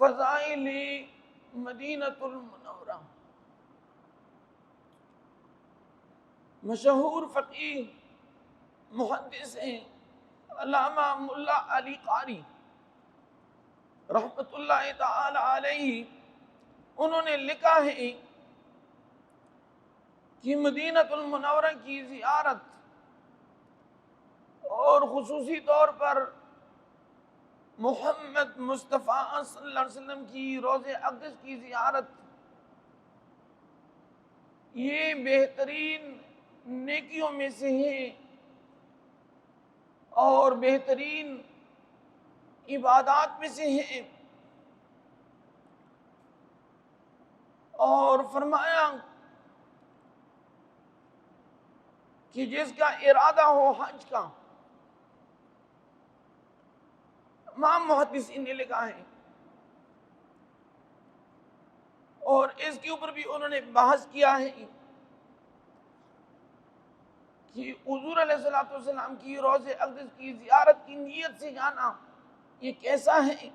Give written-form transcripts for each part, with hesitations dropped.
فضائل مدینۃ المنورہ، مشہور فقیہ محدث ہیں علامہ ملا علی قاری رحمت اللہ تعالی علیہ، انہوں نے لکھا ہے کہ مدینۃ المنورہ کی زیارت اور خصوصی طور پر محمد مصطفیٰ صلی اللہ علیہ وسلم کی روضہ اقدس کی زیارت، یہ بہترین نیکیوں میں سے ہے اور بہترین عبادات میں سے ہے۔ اور فرمایا کہ جس کا ارادہ ہو حج کا، تمام محدثین نے لکھا ہے، اور اس کے اوپر بھی انہوں نے بحث کیا ہے کہ حضور علیہ الصلوۃ والسلام کی روضہ اقدس کی زیارت کی نیت سے جانا یہ کیسا ہے۔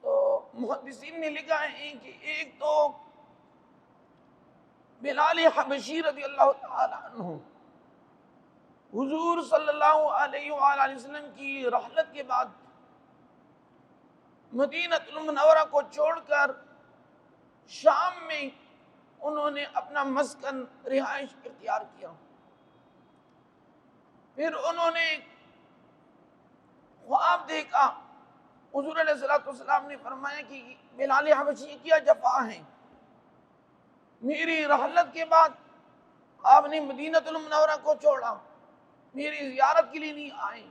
تو محدثین نے لکھا ہے کہ ایک تو بلال حبشی رضی اللہ تعالی عنہ حضور صلی اللہ علیہ وآلہ وسلم کی رحلت کے بعد مدینۃ المنورہ کو چھوڑ کر شام میں انہوں نے اپنا مسکن رہائش اختیار کیا۔ پھر انہوں نے خواب دیکھا، حضور علیہ السلام نے فرمایا کہ بلال حبشی کیا جفا ہے، میری رحلت کے بعد آپ نے مدینۃ المنورہ کو چھوڑا، میری زیارت کے لیے نہیں آئے۔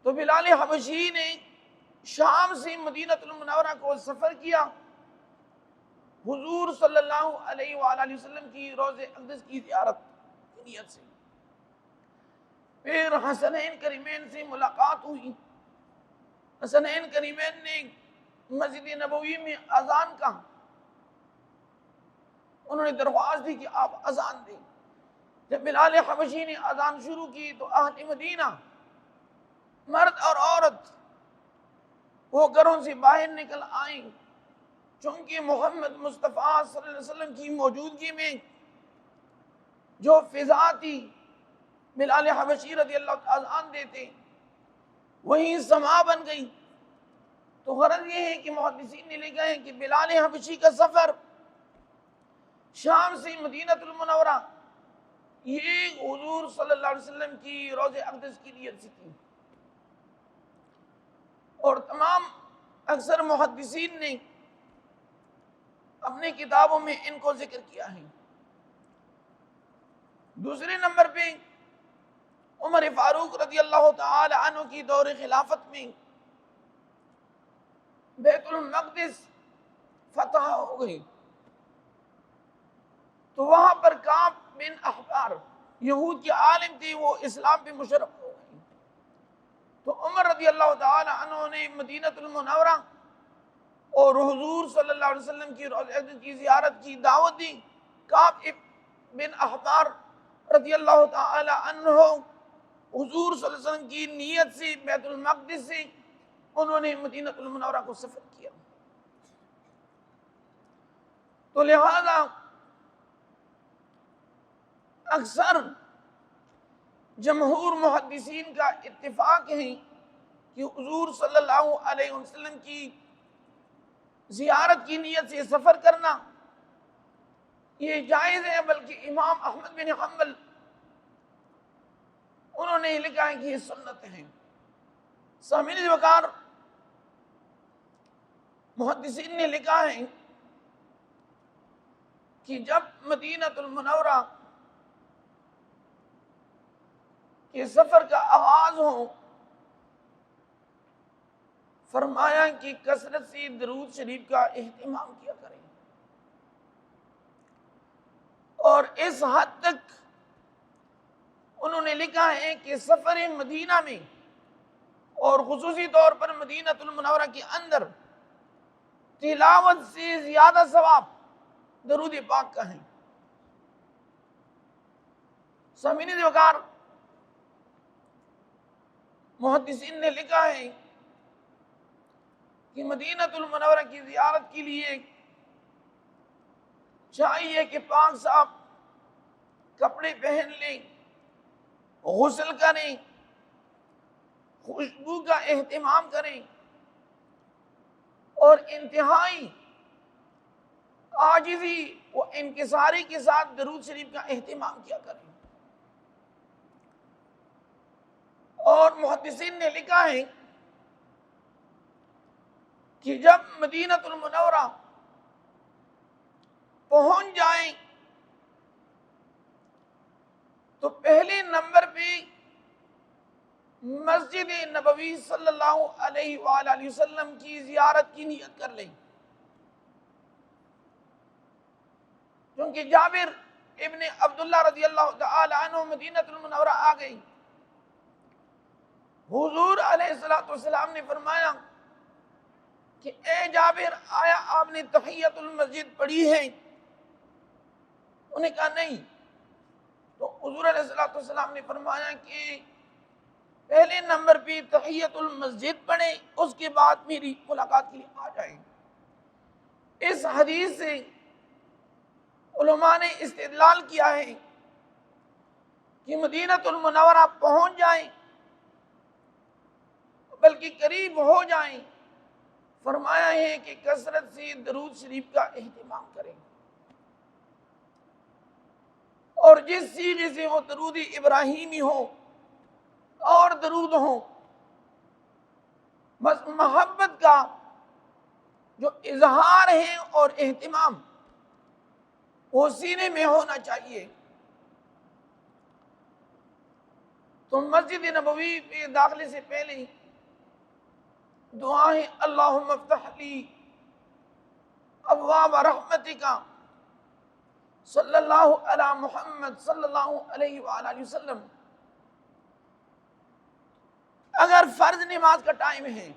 تو بلال حبشی نے شام سے مدینۃ المنورہ کو سفر کیا حضور صلی اللہ علیہ وآلہ وسلم کی روضہ اقدس کی زیارت کی نیت سے۔ پھر حسنین کریمین سے ملاقات ہوئی، حسنین کریمین نے مسجد نبوی میں اذان کہا، انہوں نے درخواست دی کہ آپ اذان دیں۔ جب بلال حبشی نے اذان شروع کی تو اہل مدینہ مرد اور عورت وہ گھروں سے باہر نکل آئیں، چونکہ محمد مصطفیٰ صلی اللہ علیہ وسلم کی موجودگی میں جو فضا تھی بلال حبشی رضی اللہ تعالیٰ اذان دیتے وہیں سما بن گئی۔ تو غرض یہ ہے کہ محدثین نے لکھا ہے کہ بلال حبشی کا سفر شام سے مدینۃ المنورہ یہ حضور صلی اللہ علیہ وسلم کی روضہ اقدس کی نیت سے تھی، اور تمام اکثر محدثین نے اپنے کتابوں میں ان کو ذکر کیا ہے۔ دوسرے نمبر پہ عمر فاروق رضی اللہ تعالی عنہ کی دور خلافت میں بیت المقدس فتح ہو گئی، تو وہاں پر کعب بن احبار یہود کے عالم تھے، وہ اسلام پہ مشرف ہو گئے۔ تو عمر رضی اللہ تعالی عنہ نے مدینۃ المنورہ اور حضور صلی اللہ علیہ وسلم کی روضہ اقدس کی زیارت کی دعوت دی۔ کعب بن احبار رضی اللہ تعالی عنہ حضور صلی اللہ علیہ وسلم کی نیت سے بیت المقدس سے انہوں نے مدینۃ المنورہ کو سفر کیا۔ تو لہذا اکثر جمہور محدثین کا اتفاق ہے کہ حضور صلی اللہ علیہ وسلم کی زیارت کی نیت سے سفر کرنا یہ جائز ہے، بلکہ امام احمد بن حنبل انہوں نے لکھا ہے کہ یہ سنت ہے۔ سامعین وقار، محدثین نے لکھا ہے کہ جب مدینۃ المنورہ کے سفر کا آغاز ہو، فرمایا کہ کثرت سے درود شریف کا اہتمام کیا کریں، اور اس حد تک انہوں نے لکھا ہے کہ سفر مدینہ میں اور خصوصی طور پر مدینۃ المنورہ کے اندر تلاوت سے زیادہ ثواب درود پاک کا ہے۔ سامعین وقار، محدثین نے لکھا ہے کہ مدینہ المنورہ کی زیارت کے لیے چاہیے کہ پاک صاحب کپڑے پہن لیں، غسل کریں، خوشبو کا اہتمام کریں اور انتہائی عاجزی و انکساری کے ساتھ درود شریف کا اہتمام کیا کریں۔ اور محدثین نے لکھا ہے کہ جب مدینہ المنورہ پہنچ جائیں تو پہلے نمبر پہ مسجد نبوی صلی اللہ علیہ وآلہ وسلم کی زیارت کی نیت کر لیں، کیونکہ جابر ابن عبداللہ رضی اللہ تعالی عنہ مدینہ المنورہ آ گئی۔ حضور علیہ السلام نے فرمایا کہ اے جابر، آیا آپ نے تحیت المسجد پڑھی ہے؟ انہوں نے کہا نہیں۔ تو حضور علیہ السلام نے فرمایا کہ پہلے نمبر پہ تحیت المسجد پڑھیں، اس کے بعد میری ملاقات کے لیے آ جائیں۔ اس حدیث سے علماء نے استدلال کیا ہے کہ مدینہ المنورہ پہنچ جائیں بلکہ قریب ہو جائیں، فرمایا ہے کہ کثرت سے درود شریف کا اہتمام کریں، اور جس سیغے سے وہ درود ابراہیمی ہو اور درود ہو، بس محبت کا جو اظہار ہے اور اہتمام وہ سینے میں ہونا چاہیے۔ تو مسجد نبوی پہ داخلے سے پہلے دعائیں اللہم افتح لی ابواب رحمتک صلی اللہ علی محمد صلی اللہ علیہ وآلہ وسلم۔ اگر فرض نماز کا ٹائم ہے،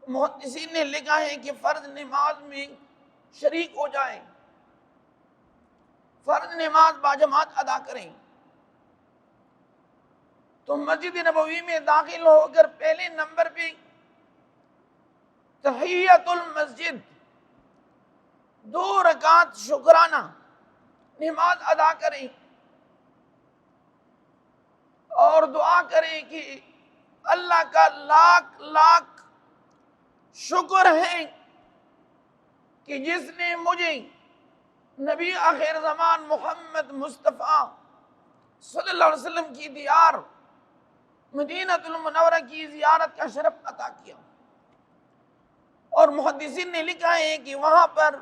محدثین نے لکھا ہے کہ فرض نماز میں شریک ہو جائیں، فرض نماز باجماعت ادا کریں، تو مسجد نبوی میں داخل ہو کر پہلے نمبر پہ تحیت المسجد 2 رکعت شکرانہ نماز ادا کریں اور دعا کریں کہ اللہ کا لاکھ لاکھ شکر ہے کہ جس نے مجھے نبی آخر زمان محمد مصطفیٰ صلی اللہ علیہ وسلم کی دیار مدینہ المنورہ کی زیارت کا شرف عطا کیا۔ اور محدثین نے لکھا ہے کہ وہاں پر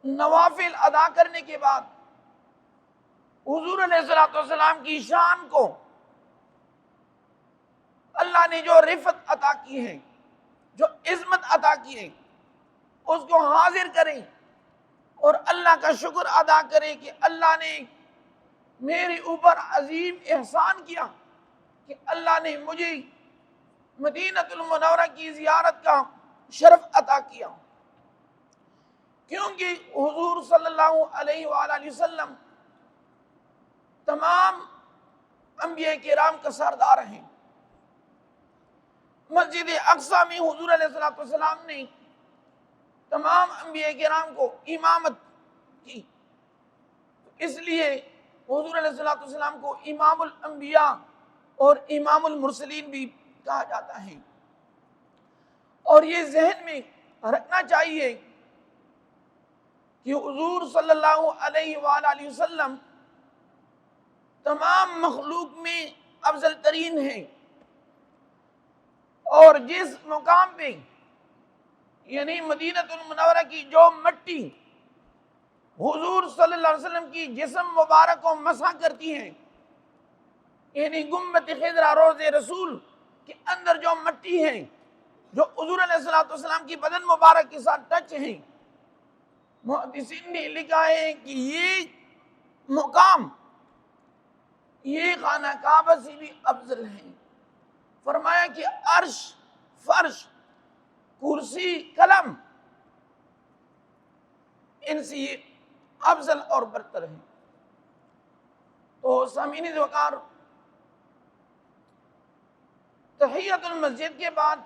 نوافل ادا کرنے کے بعد حضور علیہ السلام کی شان کو اللہ نے جو رفعت عطا کی ہے، جو عظمت عطا کی ہے، اس کو حاضر کریں اور اللہ کا شکر ادا کریں کہ اللہ نے میرے اوپر عظیم احسان کیا کہ اللہ نے مجھے مدینہ المنورہ کی زیارت کا شرف عطا کیا، کیونکہ حضور صلی اللہ علیہ وآلہ وسلم تمام انبیاء کرام کا سردار ہیں۔ مسجد اقصی میں حضور علیہ السلام نے تمام انبیاء کرام کو امامت کی، اس لیے حضور علیہ السلام کو امام الانبیاء اور امام المرسلین بھی کہا جاتا ہے۔ اور یہ ذہن میں رکھنا چاہیے کہ حضور صلی اللہ علیہ وآلہ وسلم تمام مخلوق میں افضل ترین ہیں، اور جس مقام پہ یعنی مدینہ المنورہ کی جو مٹی حضور صلی اللہ علیہ وسلم کی جسم مبارک کو مسح کرتی ہیں، یعنی گنبد خضرا روض رسول کے اندر جو مٹی ہے جو حضور علیہ السلام کی بدن مبارک کے ساتھ ٹچ ہیں، محدثین نے لکھا ہے کہ یہ مقام یہ خانہ کعبہ سے بھی افضل ہے۔ فرمایا کہ عرش، فرش، کرسی، قلم ان سے یہ افضل اور برتر ہے۔ تو سامعین وقار، تحیت المسجد کے بعد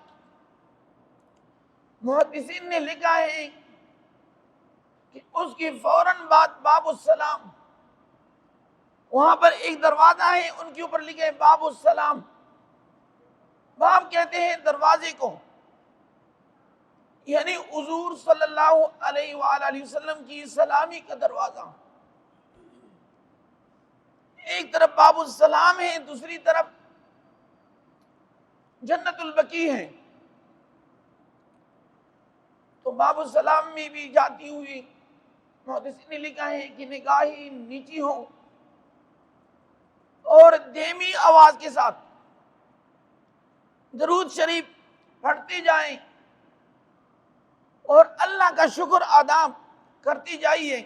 محدثین نے لکھا ہے کہ اس کی فوراً بعد باب السلام، وہاں پر ایک دروازہ ہے، ان کے اوپر لکھے باب السلام. باب کہتے ہیں دروازے کو، یعنی حضور صلی اللہ علیہ وآلہ وسلم کی سلامی کا دروازہ. ایک طرف باب السلام ہے، دوسری طرف جنت البقیع ہے. تو باب السلام میں بھی جاتی ہوئی محدثین نے لکھا ہے کہ نگاہیں نیچی ہو اور دھیمی آواز کے ساتھ درود شریف پڑھتے جائیں اور اللہ کا شکر ادا کرتی جائیے.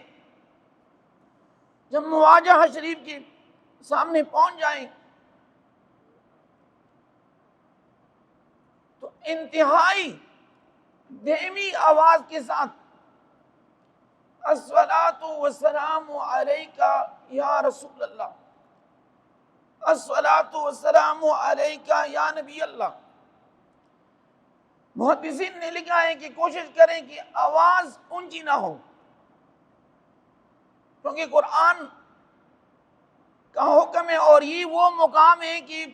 جب مواجہ شریف کے سامنے پہنچ جائیں تو انتہائی دھیمی آواز کے ساتھ الصلاۃ والسلام علیک یا رسول اللہ، الصلاۃ والسلام علیک یا نبی اللہ. محدثین نے لکھا ہے کہ کوشش کریں کہ آواز اونچی نہ ہو، کیونکہ قرآن کا حکم ہے اور یہ وہ مقام ہے کہ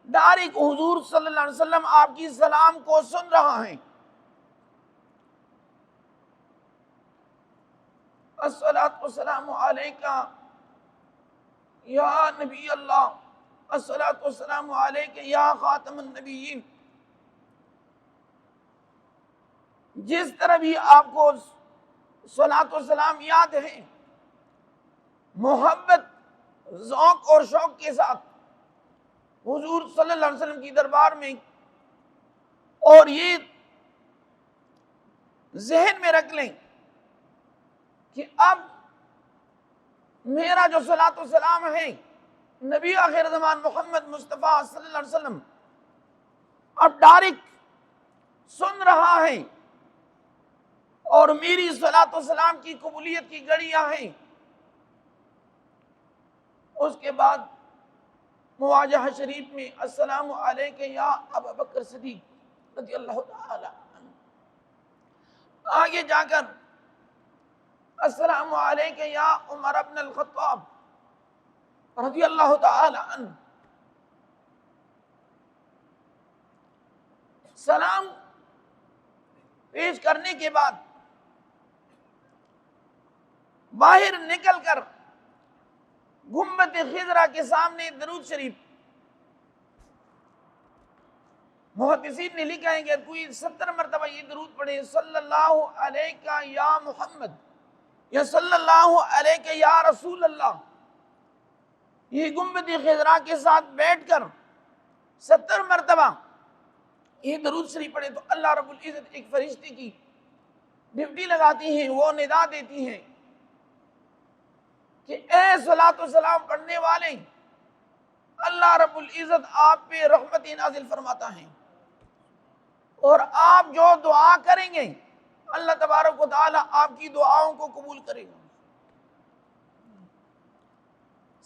ڈائریکٹ حضور صلی اللہ علیہ وسلم آپ کی سلام کو سن رہا ہے. الصلاۃ والسلام علیک یا نبی اللہ، الصلاۃ والسلام علیک یا خاتم النبیین. جس طرح بھی آپ کو صلاۃ والسلام یاد ہے، محبت، ذوق اور شوق کے ساتھ حضور صلی اللہ علیہ وسلم کی دربار میں، اور یہ ذہن میں رکھ لیں کہ اب میرا جو صلاۃ والسلام ہے نبی آخر زمان محمد مصطفیٰ صلی اللہ علیہ وسلم اب ڈائریکٹ سن رہا ہے، اور میری صلاۃ والسلام کی قبولیت کی گھڑیاں ہیں. اس کے بعد مواجہ شریف میں السلام علیک یا ابا بکر صدیق رضی اللہ تعالی عنہ، آگے جا کر السلام علیک یا عمر ابن الخطاب رضی اللہ تعالی عنہ. سلام پیش کرنے کے بعد باہر نکل کر گنبد خضرا کے سامنے درود شریف، محدثین نے لکھا ہے کہ کوئی 70 مرتبہ یہ درود پڑھے، صلی اللہ علیہ یا محمد یا صلی اللہ علیہ یا رسول اللہ. یہ گنبد خضرا کے ساتھ بیٹھ کر 70 مرتبہ یہ درود شریف پڑھے تو اللہ رب العزت ایک فرشتے کی ڈیوٹی لگاتی ہیں، وہ ندا دیتی ہیں کہ اے صلاۃ والسلام پڑھنے والے، اللہ رب العزت آپ پہ رحمت نازل فرماتا ہے، اور آپ جو دعا کریں گے اللہ تبارک و تعالی آپ کی دعاؤں کو قبول کرے گا.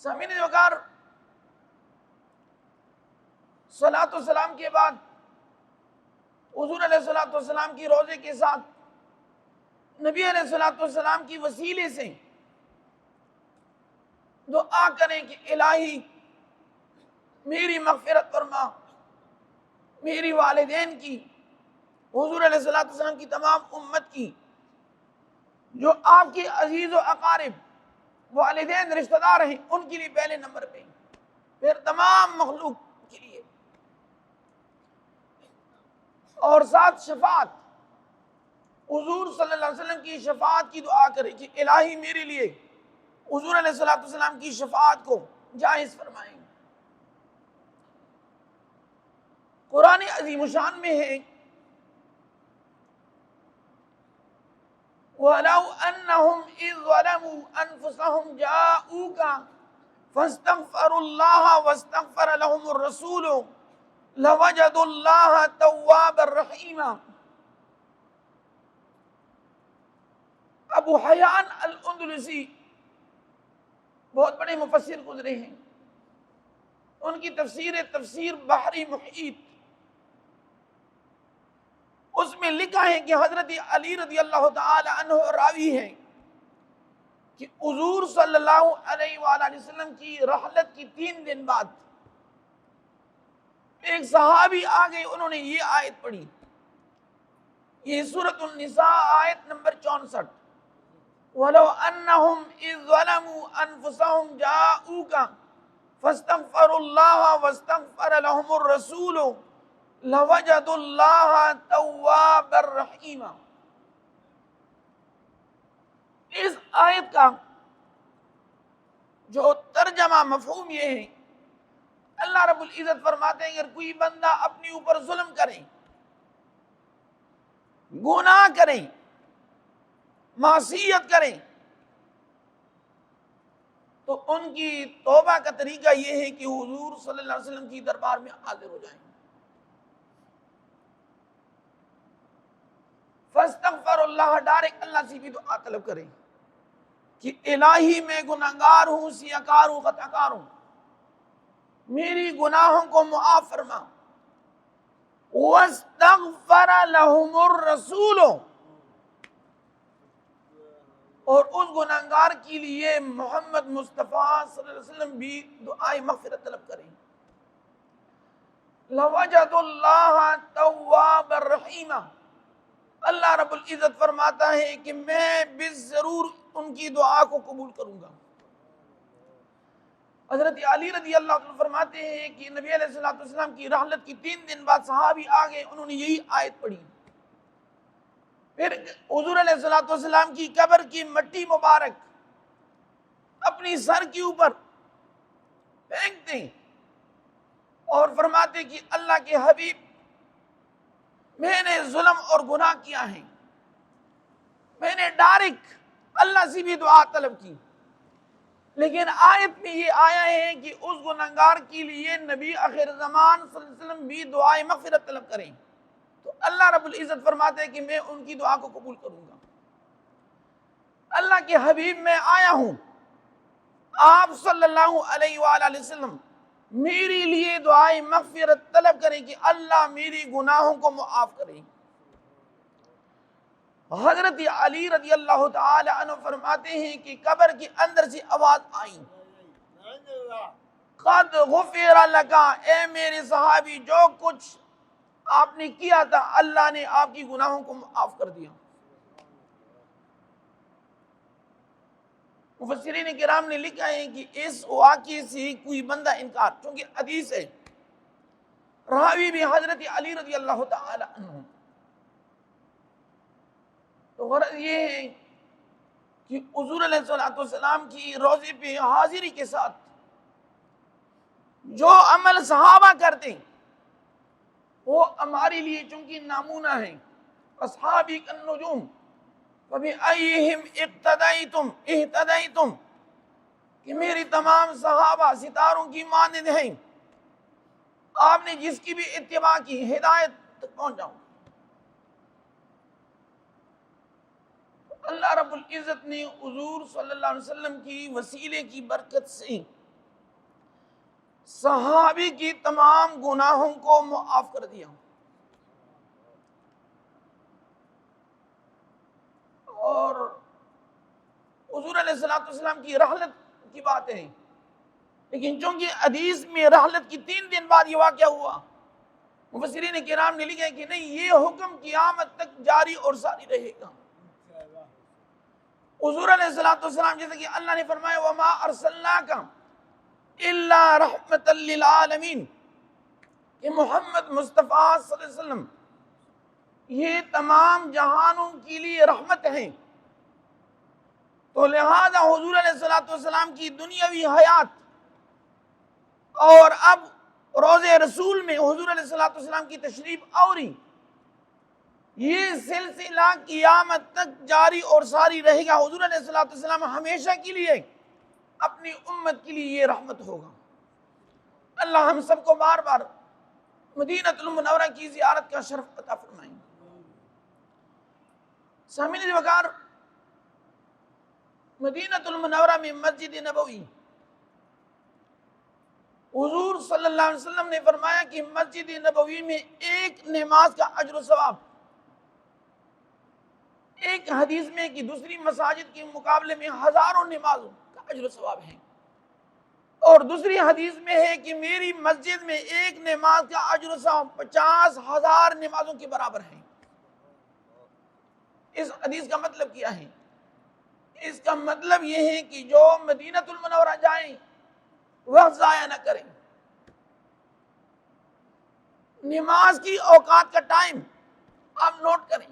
سامعین وقار، صلاۃ والسلام کے بعد حضور علیہ الصلوۃ والسلام کی روضے کے ساتھ نبی علیہ الصلوۃ والسلام کی وسیلے سے دعا کریں کہ الہی میری مغفرت فرما، میری والدین کی، حضور علیہ الصلوۃ والسلام کی تمام امت کی، جو آپ کی عزیز و اقارب والدین رشتہ دار ہیں ان کے لیے پہلے نمبر پہ، پھر تمام مخلوق کے لیے، اور ساتھ شفاعت، حضور صلی اللہ علیہ وسلم کی شفاعت کی دعا کرے کہ الہی میرے لیے حضور علیہ الصلوۃ والسلام کی شفاعت کو جائز فرمائیں. قرآن عظیم شان میں ہے وَلَوْ أَنَّهُمْ إِذْ ظَلَمُوا أَنفُسَهُمْ جَاءُوكَ فَاسْتَغْفَرُوا اللَّهَ وَاسْتَغْفَرَ لَهُمُ الرَّسُولُ لَوَجَدُوا اللَّهَ تَوَّابًا رَحِيمًا. ابو حیان الاندلسی بہت بڑے مفسر گزرے ہیں، ان کی تفسیر بحری محیط اس میں لکھا ہے کہ حضرت علی رضی اللہ تعالی عنہ راوی ہے کہ حضور صلی اللہ علیہ وآلہ وسلم کی رحلت کی 3 دن بعد ایک صحابی آ گئے، انہوں نے یہ آیت پڑھی، یہ سورۃ النساء آیت نمبر 64، وَلَوْ أَنَّهُمْ إِذْ ظَلَمُوا أَنفُسَهُمْ جَاءُوكَ فَاسْتَغْفَرُوا اللَّهَ وَاسْتَغْفَرَ لَهُمُ الرَّسُولُ لَوَجَدُوا اللَّهَ تَوَّابًا رَحِيمًا۔ اس آیت کا جو ترجمہ مفہوم یہ ہے، اللہ رب العزت فرماتے ہیں اگر کوئی بندہ اپنے اوپر ظلم کرے، گناہ کرے، معصیت کرے، تو ان کی توبہ کا طریقہ یہ ہے کہ حضور صلی اللہ علیہ وسلم کی دربار میں حاضر ہو جائیں، فاستغفر اللہ، ڈائریکٹ اللہ سے بھی دعا طلب کریں کہ الہی میں گناہگار ہوں، سیاکار ہوں، خطاکار ہوں، میری گناہوں کو معاف فرما۔ واستغفر لهم الرسول، اور اس گناہگار کے لیے محمد مصطفیٰ صلی اللہ علیہ وسلم بھی دعائے مغفرت طلب کریں، لوجد اللہ توابا رحیما، اللہ رب العزت فرماتا ہے کہ میں بالضرور ان کی دعا کو قبول کروں گا۔ حضرت علی رضی اللہ عنہ فرماتے ہیں کہ نبی علیہ الصلوۃ والسلام کی رحلت کی 3 دن بعد صحابی آگئے، انہوں نے یہی آیت پڑھی، پھر حضور علیہ الصلوۃ والسلام کی قبر کی مٹی مبارک اپنی سر کے اوپر پھینکتے اور فرماتے کہ اللہ کے حبیب، میں نے ظلم اور گناہ کیا ہے، میں نے ڈائریکٹ اللہ سے بھی دعا طلب کی، لیکن آیت میں یہ آیا ہے کہ اس گناہگار کے لیے نبی آخر زمان صلی اللہ علیہ وسلم بھی دعائے مغفرت طلب کریں، تو اللہ رب العزت فرماتے ہیں کہ میں ان کی دعا کو قبول کروں گا۔ اللہ کے حبیب میں آیا ہوں، آپ صلی اللہ علیہ وآلہ وسلم میری لیے دعائے مغفرت طلب کریں کہ اللہ میری گناہوں کو معاف کریں۔ حضرت علی رضی اللہ تعالی عنہ فرماتے ہیں کہ قبر کے اندر سے آواز آئی، قد غفر لک، اے میرے صحابی جو کچھ آپ نے کیا تھا اللہ نے آپ کی گناہوں کو معاف کر دیا۔ مفسرین کرام نے لکھا ہے کہ اس واقعے سے کوئی بندہ انکار، چونکہ حدیث ہے، راوی بھی حضرت علی رضی اللہ تعالی عنہ، تو غرض یہ ہے کہ حضور علیہ السلام کی روضے پہ حاضری کے ساتھ جو عمل صحابہ کرتے وہ ہمارے لیے چونکہ نمونہ ہے، اصحابی النجوم فَبِأَيِّهِمْ اِقْتَدَيْتُمْ، کہ میری تمام صحابہ ستاروں کی مانند ہیں، آپ نے جس کی بھی اتباع کی ہدایت تک پہنچ جاؤ۔ اللہ رب العزت نے حضور صلی اللہ علیہ وسلم کی وسیلے کی برکت سے صحابی کی تمام گناہوں کو معاف کر دیا، اور حضور علیہ السلام کی رحلت کی بات ہے، لیکن چونکہ حدیث میں رحلت کی 3 دن بعد یہ واقعہ ہوا، مفسرین کرام نے لکھا ہے کہ نہیں، یہ حکم قیامت تک جاری اور ساری رہے گا۔ حضور علیہ السلام جیسے کہ اللہ نے فرمایا وَمَا أَرْسَلْنَاكَ إِلَّا رَحْمَةً لِلْعَالَمِينَ، کہ محمد مصطفیٰ صلی اللہ علیہ وسلم یہ تمام جہانوں کے لیے رحمت ہیں، تو لہذا حضور علیہ السلام کی دنیاوی حیات اور اب روض رسول میں حضور علیہ السلام کی تشریف آوری، یہ سلسلہ قیامت تک جاری اور ساری رہے گا۔ حضور علیہ السلام ہمیشہ کے لیے اپنی امت کے لیے یہ رحمت ہوگا۔ اللہ ہم سب کو بار بار مدینہ المنورہ کی زیارت کا شرف عطا فرمائیں۔ سامعین وقار، مدینہ المنورہ میں مسجد نبوی، حضور صلی اللہ علیہ وسلم نے فرمایا کہ مسجد نبوی میں ایک نماز کا اجر و ثواب ایک حدیث میں کہ دوسری مساجد کے مقابلے میں ہزاروں نمازوں کا اجر و ثواب ہے، اور دوسری حدیث میں ہے کہ میری مسجد میں ایک نماز کا اجر و ثواب 50,000 نمازوں کے برابر ہے۔ اس حدیث کا مطلب کیا ہے؟ اس کا مطلب یہ ہے کہ جو مدینہ المنورہ جائیں وقت ضائع نہ کریں، نماز کی اوقات کا ٹائم آپ نوٹ کریں۔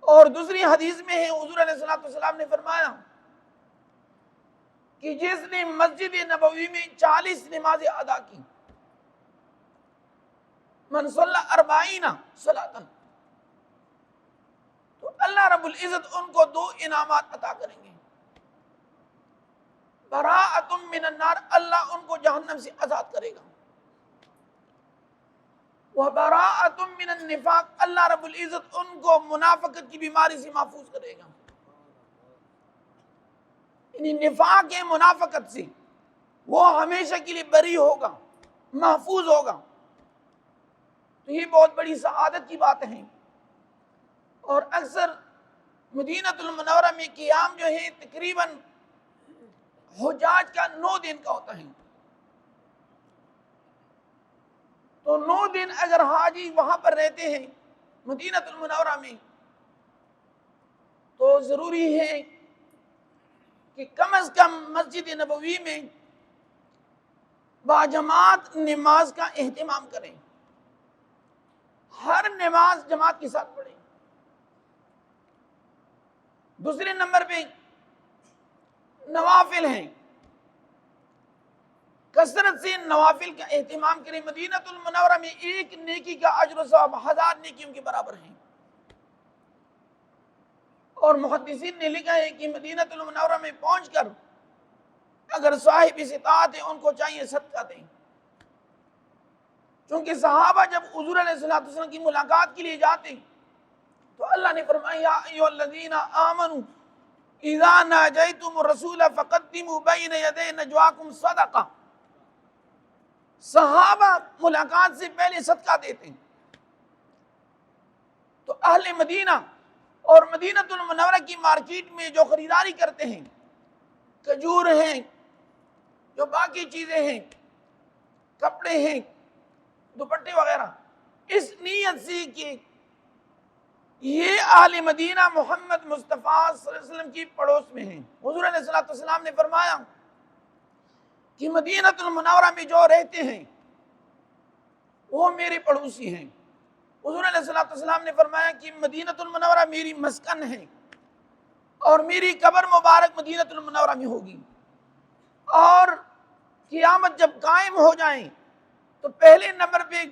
اور دوسری حدیث میں ہے حضور علیہ الصلوۃ والسلام نے فرمایا کہ جس نے مسجد نبوی میں 40 نمازیں ادا کی، من صلی 40 صلاۃ، تو اللہ رب العزت ان کو 2 انعامات عطا کریں گے۔ براءۃ من النار، اللہ ان کو جہنم سے آزاد کرے گا، وبراءۃ من النفاق، اللہ رب العزت ان کو منافقت کی بیماری سے محفوظ کرے گا۔ یعنی نفاق ہے، منافقت سے وہ ہمیشہ کے لیے بری ہوگا، محفوظ ہوگا۔ تو یہ بہت بڑی سعادت کی بات ہے۔ اور اکثر مدینہ المنورہ میں قیام جو ہے تقریباً حجاج کا 9 دن کا ہوتا ہے، تو 9 دن اگر حاجی وہاں پر رہتے ہیں مدینہ المنورہ میں، تو ضروری ہے کہ کم از کم مسجد نبوی میں باجماعت نماز کا اہتمام کریں، ہر نماز جماعت کے ساتھ پڑھیں۔ دوسرے نمبر پہ نوافل ہیں، کثرت سے نوافل کا اہتمام کریں۔ مدینہ المنورہ میں ایک نیکی کا اجر و ثواب 1000 نیکیوں کے برابر ہیں۔ اور محدثین نے لکھا ہے کہ مدینہ المنورہ میں پہنچ کر اگر صاحب استطاعت ہے ان کو چاہیے صدقہ دیں، چونکہ صحابہ جب حضور علیہ الصلوۃ والسلام کی ملاقات کے لیے جاتے تو اللہ نے فرمایا یا ایھا الذین آمنوا اذا ناجیتم الرسول فقدموا بین یدی نجواکم صدقہ، صحابہ ملاقات سے پہلے صدقہ دیتے ہیں۔ تو اہل مدینہ اور مدینہ المنورہ کی مارکیٹ میں جو خریداری کرتے ہیں، کھجور ہیں، جو باقی چیزیں ہیں، کپڑے ہیں، دوپٹے وغیرہ، اس نیت سے کہ یہ اہل مدینہ محمد مصطفیٰ صلی اللہ علیہ وسلم کی پڑوس میں ہیں۔ حضور علیہ الصلوۃ والسلام نے فرمایا کہ مدینہ المنورہ میں جو رہتے ہیں وہ میرے پڑوسی ہیں۔ حضور علیہ الصلوۃ والسلام نے فرمایا کہ مدینہ المنورہ میری مسکن ہے، اور میری قبر مبارک مدینہ المنورہ میں ہوگی، اور قیامت جب قائم ہو جائیں تو پہلے نمبر پہ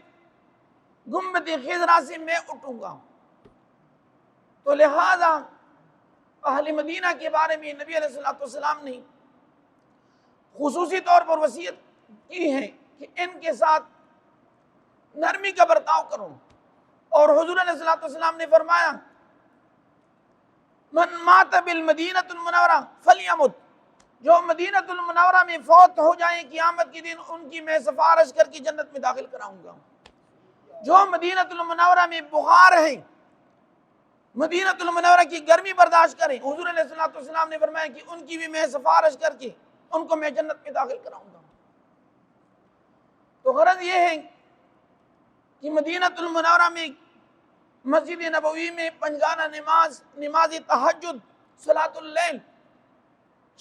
گنبد خضرا سے میں اٹھوں گا۔ تو لہذا اہل مدینہ کے بارے میں نبی علیہ الصلوۃ والسلام نے خصوصی طور پر وصیت کی ہے کہ ان کے ساتھ نرمی کا برتاؤ کرو۔ اور حضور علیہ الصلوۃ والسلام نے فرمایا من مات بالمدینہ المنورہ فلیمت، جو مدینہ المنورہ میں فوت ہو جائیں قیامت کے دن ان کی میں سفارش کر کے جنت میں داخل کراؤں گا۔ جو مدینہ المنورہ میں بخار ہے، مدینہ المنورہ کی گرمی برداشت کریں، حضور علیہ الصلوۃ والسلام نے فرمایا کہ ان کی بھی میں سفارش کر کے ان کو میں جنت میں داخل کراؤں گا۔ تو غرض یہ ہے کہ مدینہ المنورہ میں مسجد نبوی میں پنجگانہ نماز، نماز تہجد، صلاۃ اللیل،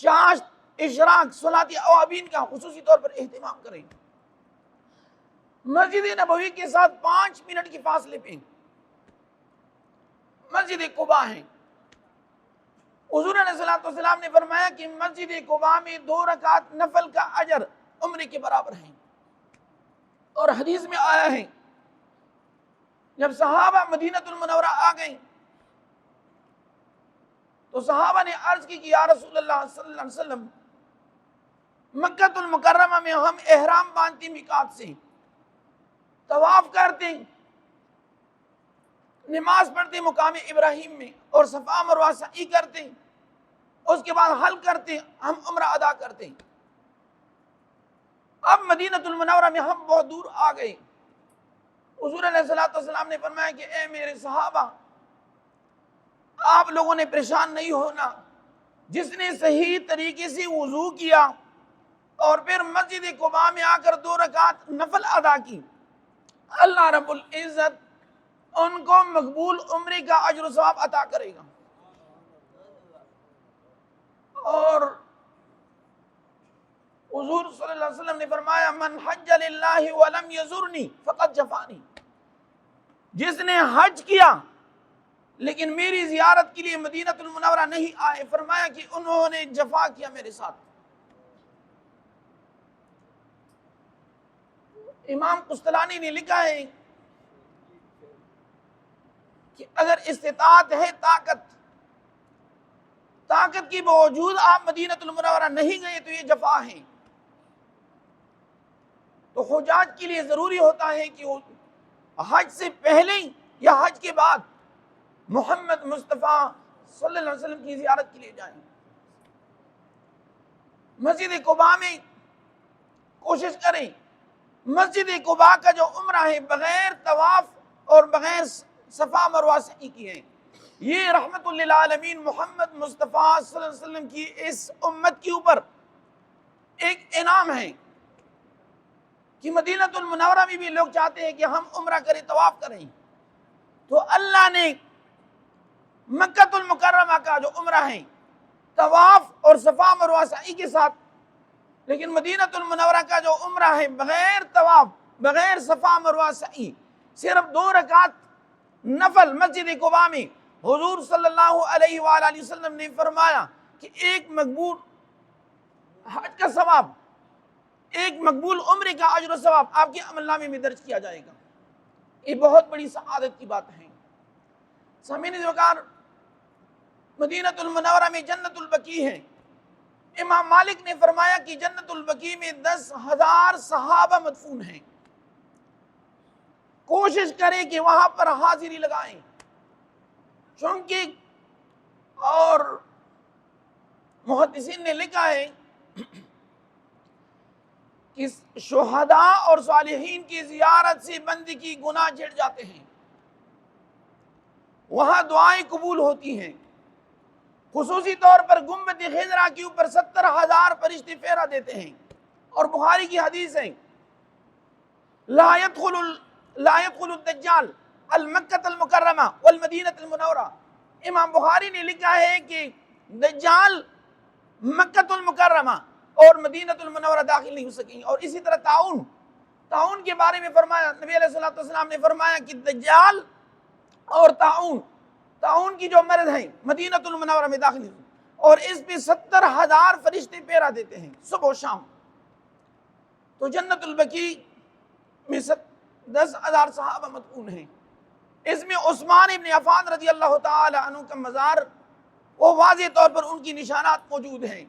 چاشت، اشراق، صلاۃ اوابین کا خصوصی طور پر اہتمام کریں۔ مسجد نبوی کے ساتھ 5 منٹ کی فاصلے پہ مسجد قباء ہے۔ حضور علیہ الصلوۃ والسلام نے فرمایا کہ مسجد قباء میں 2 رکعت نفل کا اجر عمرے کے برابر ہے۔ اور حدیث میں آیا ہے جب صحابہ مدینہ المنورہ آ گئیں تو صحابہ نے عرض کی کہ یا رسول اللہ صلی اللہ علیہ وسلم، مکہ المکرمہ میں ہم احرام باندھتے میقات سے، طواف کرتے، نماز پڑھتے مقام ابراہیم میں، اور صفا مروہ سعی کرتے، اس کے بعد حل کرتے، ہم عمرہ ادا کرتے۔ اب مدینہ المنورہ میں ہم بہت دور آ گئے۔ حضور علیہ الصلوۃ والسلام نے فرمایا کہ اے میرے صحابہ، آپ لوگوں نے پریشان نہیں ہونا، جس نے صحیح طریقے سے وضو کیا اور پھر مسجد قباء میں آ کر 2 رکعت نفل ادا کی، اللہ رب العزت ان کو مقبول عمرے کا اجر و ثواب عطا کرے گا۔ اور حضور صلی اللہ علیہ وسلم نے فرمایا من حج للہ ولم یزرنی فقد جفانی، جس نے حج کیا لیکن میری زیارت کے لیے مدینہ المنورہ نہیں آئے، فرمایا کہ انہوں نے جفا کیا میرے ساتھ۔ امام قسطلانی نے لکھا ہے کہ اگر استطاعت ہے، طاقت کے باوجود آپ مدینہ المنورہ نہیں گئے تو یہ جفا ہے۔ تو حجاج کے لیے ضروری ہوتا ہے کہ وہ حج سے پہلے یا حج کے بعد محمد مصطفیٰ صلی اللہ علیہ وسلم کی زیارت کے لیے جائیں۔ مسجد قباء میں کوشش کریں، مسجد قباء کا جو عمرہ ہے بغیر طواف اور بغیر صفا مروہ سعی کی ہے، یہ رحمت للعالمین محمد مصطفیٰ صلی اللہ علیہ وسلم کی اس امت کے اوپر ایک انعام ہے کہ مدینہ المنورہ میں بھی لوگ چاہتے ہیں کہ ہم عمرہ کریں، طواف کریں، تو اللہ نے مکہ المکرمہ کا جو عمرہ ہے طواف اور صفا مروہ سعی کے ساتھ، لیکن مدینہ المنورہ کا جو عمرہ ہے بغیر طواف بغیر صفا مروہ سعی، صرف 2 رکعت نفل مسجد قباء میں حضور صلی اللہ علیہ وآلہ وسلم نے فرمایا کہ ایک مقبول حج کا ثواب، ایک مقبول عمرے کا اجر و ثواب آپ کے عمل نامے میں درج کیا جائے گا۔ یہ بہت بڑی سعادت کی بات ہے۔ سامعین وقار، مدینہ المنورہ میں جنت البقیع ہے۔ امام مالک نے فرمایا کہ جنت البقیع میں 10,000 صحابہ مدفون ہیں۔ کوشش کریں کہ وہاں پر حاضری لگائیں، چونکہ اور محدثین نے لکھا ہے کہ شہداء اور صالحین کی زیارت سے بندے کی گناہ جھڑ جاتے ہیں، وہاں دعائیں قبول ہوتی ہیں۔ خصوصی طور پر گنبد خضرا کے اوپر 70,000 فرشتے پھیرا دیتے ہیں، اور بخاری کی حدیث ہے لا يدخل الدجال المکۃ المکرمہ والمدینہ المنورہ۔ امام بخاری نے لکھا ہے کہ دجال مکۃ المکرمہ اور مدینہ المنورہ داخل نہیں ہو سکیں گے۔ اور اسی طرح تعاون کے بارے میں فرمایا، نبی علیہ الصلوۃ والسلام نے فرمایا کہ دجال اور تعاون کی جو مرض ہے مدینہ المنورہ میں داخل نہیں، اور اس پہ 70,000 فرشتے پھیرا دیتے ہیں صبح و شام۔ تو جنت البقیع میں 10,000 صحابہ مدفون ہیں۔ اس میں عثمان ابن عفان رضی اللہ تعالی عنہ کا مزار، وہ واضح طور پر ان کی نشانات موجود ہیں۔